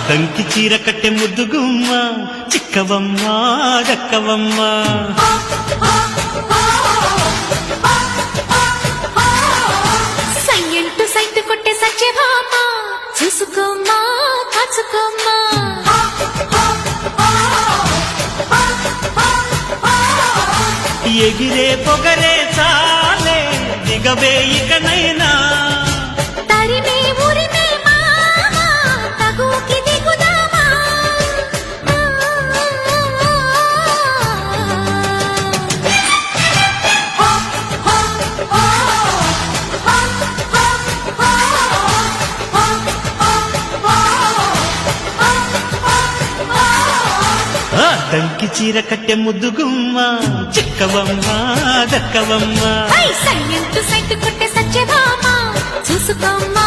దంకి చీర కట్టె ముద్దుగుమ్మ చిక్కవమ్మ దక్కవమ్మ సయ్యంటూ సైటు కొట్టే సత్యభామ చూసుకోమ్మా కాచుకోమ్మా ఎగిరే పొగరే చాలే దిగవే ఇకనైనా తరిమే ఉరిమే మామ తగుకి దిగుదామా దంకి చీర కట్టె ముద్దుగుమ్మ చిక్కవమ్మ దక్కవమ్మ సయ్యంటూ సైటు కొట్టే సత్యభామ చూసుకోమ్మా